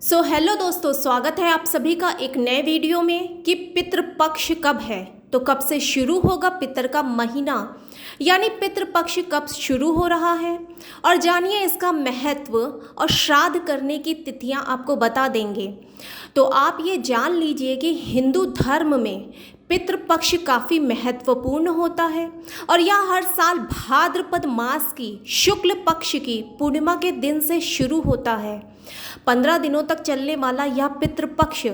Hello दोस्तों, स्वागत है आप सभी का एक नए वीडियो में कि पितृपक्ष कब है। तो कब से शुरू होगा पितर का महीना, यानी पितृपक्ष कब शुरू हो रहा है, और जानिए इसका महत्व और श्राद्ध करने की तिथियां आपको बता देंगे। तो आप ये जान लीजिए कि हिंदू धर्म में पितृपक्ष काफ़ी महत्वपूर्ण होता है और यह हर साल भाद्रपद मास की शुक्ल पक्ष की पूर्णिमा के दिन से शुरू होता है। 15 दिनों तक चलने वाला यह पितृपक्ष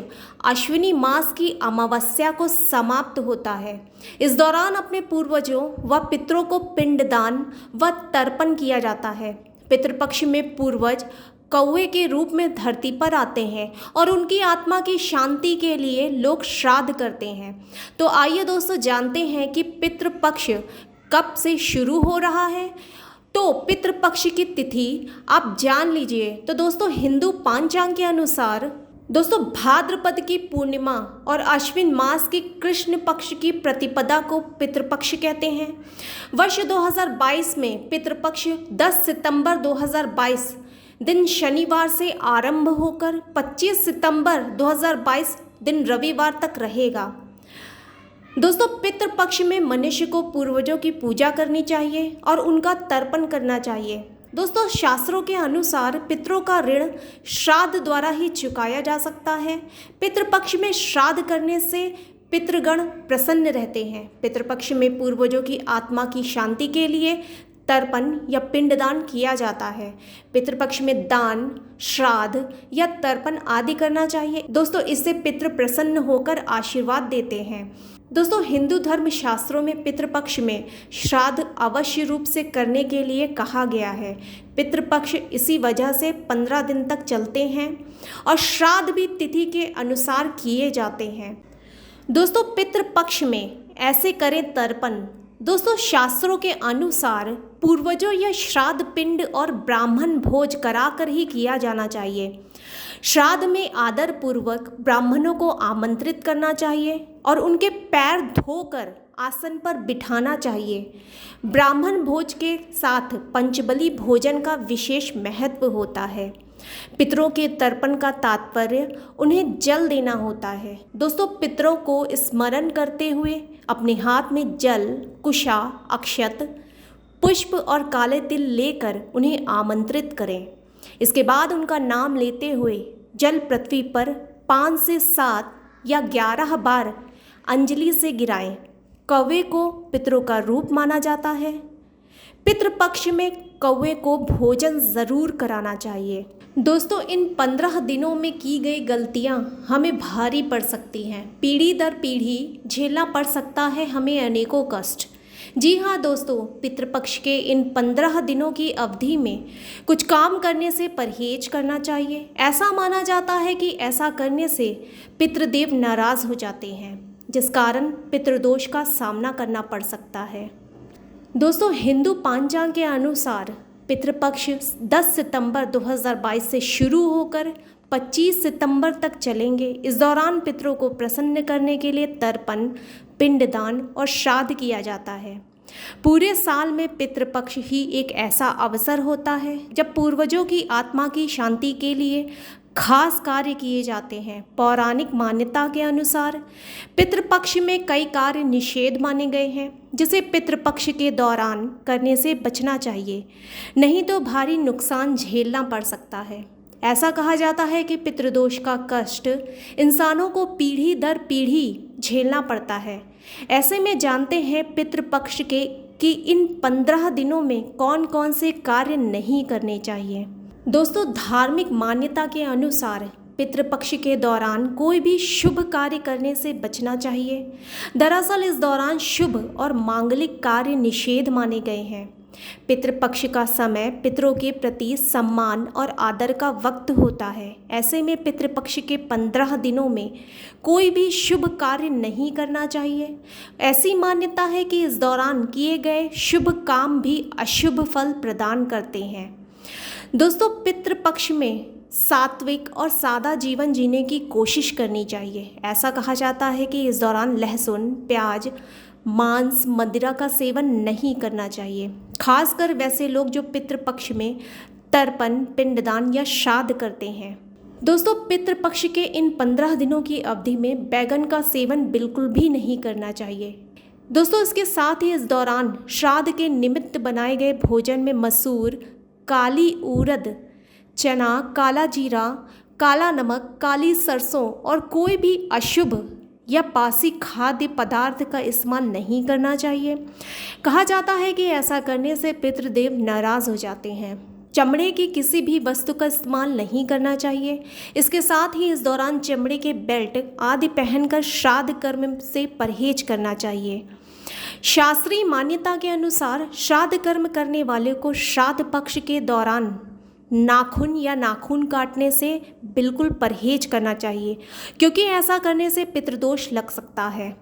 अश्विनी मास की अमावस्या को समाप्त होता है। इस दौरान अपने पूर्वजों व पितरों को पिंडदान व तर्पण किया जाता है। पितृपक्ष में पूर्वज कौवे के रूप में धरती पर आते हैं और उनकी आत्मा की शांति के लिए लोग श्राद्ध करते हैं। तो आइए दोस्तों जानते हैं कि पितृपक्ष कब से शुरू हो रहा है। तो पितृपक्ष की तिथि आप जान लीजिए। तो दोस्तों हिंदू पंचांग के अनुसार दोस्तों भाद्रपद की पूर्णिमा और अश्विन मास की कृष्ण पक्ष की प्रतिपदा को पितृपक्ष कहते हैं। वर्ष 2022 में पितृपक्ष 10 सितंबर 2022 दिन शनिवार से आरंभ होकर 25 सितंबर 2022 दिन रविवार तक रहेगा। दोस्तों पितृपक्ष में मनुष्य को पूर्वजों की पूजा करनी चाहिए और उनका तर्पण करना चाहिए। दोस्तों शास्त्रों के अनुसार पितरों का ऋण श्राद्ध द्वारा ही चुकाया जा सकता है। पितृपक्ष में श्राद्ध करने से पितृगण प्रसन्न रहते हैं। पितृपक्ष में पूर्वजों की आत्मा की शांति के लिए तर्पण या पिंडदान किया जाता है। पितृपक्ष में दान, श्राद्ध या तर्पण आदि करना चाहिए। दोस्तों इससे पितृ प्रसन्न होकर आशीर्वाद देते हैं। दोस्तों हिंदू धर्म शास्त्रों में पितृपक्ष में श्राद्ध अवश्य रूप से करने के लिए कहा गया है। पितृपक्ष इसी वजह से 15 दिन तक चलते हैं और श्राद्ध भी तिथि के अनुसार किए जाते हैं। दोस्तों पितृपक्ष में ऐसे करें तर्पण। दोस्तों शास्त्रों के अनुसार पूर्वजों या श्राद्ध पिंड और ब्राह्मण भोज कराकर ही किया जाना चाहिए। श्राद्ध में आदर पूर्वक ब्राह्मणों को आमंत्रित करना चाहिए और उनके पैर धोकर आसन पर बिठाना चाहिए। ब्राह्मण भोज के साथ पंचबली भोजन का विशेष महत्व होता है। पितरों के तर्पण का तात्पर्य उन्हें जल देना होता है। दोस्तों पितरों को स्मरण करते हुए अपने हाथ में जल, कुशा, अक्षत, पुष्प और काले तिल लेकर उन्हें आमंत्रित करें। इसके बाद उनका नाम लेते हुए जल पृथ्वी पर 5 से 7 या 11 बार अंजलि से गिराएं। कौवे को पितरों का रूप माना जाता है। पितृपक्ष में कौवे को भोजन ज़रूर कराना चाहिए। दोस्तों इन 15 दिनों में की गई गलतियां हमें भारी पड़ सकती हैं। पीढ़ी दर पीढ़ी झेलना पड़ सकता है हमें अनेकों कष्ट। जी हाँ दोस्तों, पितृपक्ष के इन 15 दिनों की अवधि में कुछ काम करने से परहेज करना चाहिए। ऐसा माना जाता है कि ऐसा करने से पितृदेव नाराज़ हो जाते हैं, जिस कारण पितृदोष का सामना करना पड़ सकता है। दोस्तों हिंदू पंचांग के अनुसार पितृपक्ष 10 सितंबर 2022 से शुरू होकर 25 सितंबर तक चलेंगे। इस दौरान पितरों को प्रसन्न करने के लिए तर्पण, पिंडदान और श्राद्ध किया जाता है। पूरे साल में पितृपक्ष ही एक ऐसा अवसर होता है जब पूर्वजों की आत्मा की शांति के लिए खास कार्य किए जाते हैं। पौराणिक मान्यता के अनुसार पितृपक्ष में कई कार्य निषेध माने गए हैं, जिसे पितृपक्ष के दौरान करने से बचना चाहिए, नहीं तो भारी नुकसान झेलना पड़ सकता है। ऐसा कहा जाता है कि पितृदोष का कष्ट इंसानों को पीढ़ी दर पीढ़ी झेलना पड़ता है। ऐसे में जानते हैं पितृपक्ष के कि इन 15 दिनों में कौन कौन से कार्य नहीं करने चाहिए। दोस्तों धार्मिक मान्यता के अनुसार पितृपक्ष के दौरान कोई भी शुभ कार्य करने से बचना चाहिए। दरअसल इस दौरान शुभ और मांगलिक कार्य निषेध माने गए हैं। पितृपक्ष का समय पितरों के प्रति सम्मान और आदर का वक्त होता है। ऐसे में पितृपक्ष के 15 दिनों में कोई भी शुभ कार्य नहीं करना चाहिए। ऐसी मान्यता है कि इस दौरान किए गए शुभ काम भी अशुभ फल प्रदान करते हैं। दोस्तों पितृपक्ष में सात्विक और सादा जीवन जीने की कोशिश करनी चाहिए। ऐसा कहा जाता है कि इस दौरान लहसुन, प्याज, मांस, मदिरा का सेवन नहीं करना चाहिए। खासकर वैसे लोग जो पितृपक्ष में तर्पण, पिंडदान या श्राद्ध करते हैं। दोस्तों, पितृपक्ष के इन 15 दिनों की अवधि में बैगन का सेवन बिल्कुल भी नहीं करना चाहिए। दोस्तों, इसके साथ ही इस दौरान श्राद्ध के निमित्त बनाए गए भोजन में मसूर, काली उड़द, चना, काला जीरा, काला नमक, काली सरसों और कोई भी अशुभ या बासी खाद्य पदार्थ का इस्तेमाल नहीं करना चाहिए। कहा जाता है कि ऐसा करने से पितृदेव नाराज़ हो जाते हैं। चमड़े की किसी भी वस्तु का इस्तेमाल नहीं करना चाहिए। इसके साथ ही इस दौरान चमड़े के बेल्ट आदि पहनकर श्राद्ध कर्म से परहेज करना चाहिए। शास्त्रीय मान्यता के अनुसार श्राद्ध कर्म करने वाले को श्राद्ध पक्ष के दौरान नाखून या नाखून काटने से बिल्कुल परहेज करना चाहिए, क्योंकि ऐसा करने से पितृदोष लग सकता है।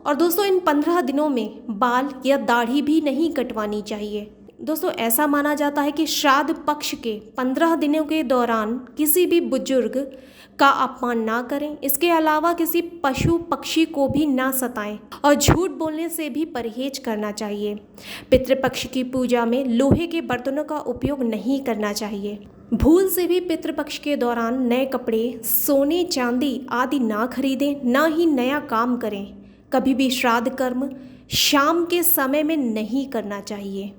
और दोस्तों, इन 15 दिनों में बाल या दाढ़ी भी नहीं कटवानी चाहिए। दोस्तों, ऐसा माना जाता है कि श्राद्ध पक्ष के 15 दिनों के दौरान किसी भी बुजुर्ग का अपमान ना करें। इसके अलावा किसी पशु पक्षी को भी ना सताएं और झूठ बोलने से भी परहेज करना चाहिए। पितृपक्ष की पूजा में लोहे के बर्तनों का उपयोग नहीं करना चाहिए। भूल से भी पितृपक्ष के दौरान नए कपड़े, सोने चांदी आदि ना खरीदें, ना ही नया काम करें। कभी भी श्राद्ध कर्म शाम के समय में नहीं करना चाहिए।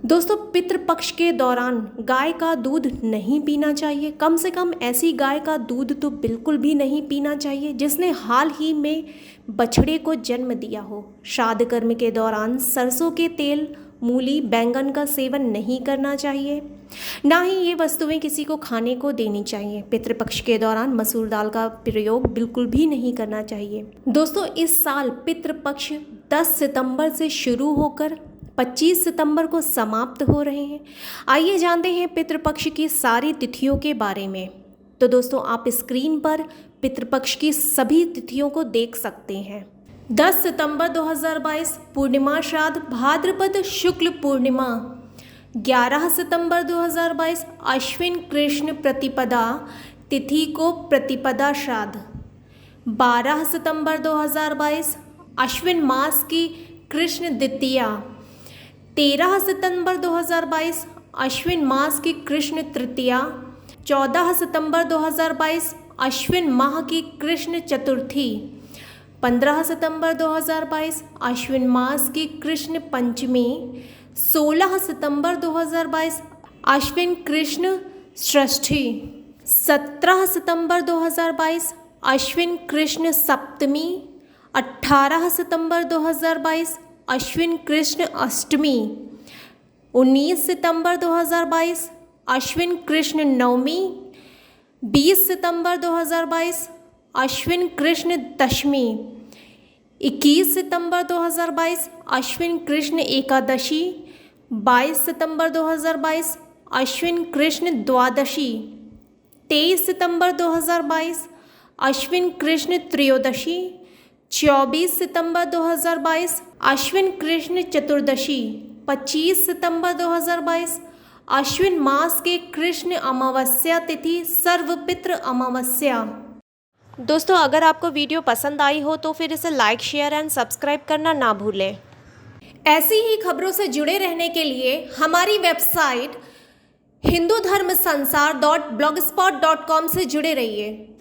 दोस्तों, पितृपक्ष के दौरान गाय का दूध नहीं पीना चाहिए। कम से कम ऐसी गाय का दूध तो बिल्कुल भी नहीं पीना चाहिए जिसने हाल ही में बछड़े को जन्म दिया हो। श्राद्ध कर्म के दौरान सरसों के तेल, मूली, बैंगन का सेवन नहीं करना चाहिए। ना ही ये वस्तुएं किसी को खाने को देनी चाहिए। पितृपक्ष के दौरान मसूर दाल का प्रयोग बिल्कुल भी नहीं करना चाहिए। दोस्तों, इस साल पितृपक्ष 10 सितंबर से शुरू होकर 25 सितंबर को समाप्त हो रहे हैं। आइए जानते हैं पितृपक्ष की सारी तिथियों के बारे में। तो दोस्तों, आप स्क्रीन पर पितृपक्ष की सभी तिथियों को देख सकते हैं। 10 सितंबर 2022 पूर्णिमा श्राद्ध, भाद्रपद शुक्ल पूर्णिमा। 11 सितंबर 2022 अश्विन कृष्ण प्रतिपदा तिथि को प्रतिपदा श्राद्ध। 12 सितंबर 2022 अश्विन मास की कृष्ण द्वितीया। 13 सितंबर 2022 अश्विन मास की कृष्ण तृतीया। 14 सितंबर 2022 अश्विन माह की कृष्ण चतुर्थी। 15 सितंबर 2022 अश्विन मास की कृष्ण पंचमी। 16 सितंबर 2022 अश्विन कृष्ण षष्ठी। 17 सितंबर 2022 अश्विन कृष्ण सप्तमी। 18 सितंबर 2022 अश्विन कृष्ण अष्टमी। 19 सितंबर 2022 अश्विन कृष्ण नवमी। 20 सितंबर 2022 अश्विन कृष्ण दशमी। 21 सितंबर 2022 अश्विन कृष्ण एकादशी। 22 सितंबर 2022 अश्विन कृष्ण द्वादशी। 23 सितंबर 2022 अश्विन कृष्ण त्रयोदशी। 24 सितंबर 2022 अश्विन कृष्ण चतुर्दशी। 25 सितंबर 2022 अश्विन मास के कृष्ण अमावस्या तिथि सर्वपितृ अमावस्या। दोस्तों, अगर आपको वीडियो पसंद आई हो तो फिर इसे लाइक, शेयर एंड सब्सक्राइब करना ना भूलें। ऐसी ही खबरों से जुड़े रहने के लिए हमारी वेबसाइट hindudharmsansar.blogspot.com से जुड़े रहिए।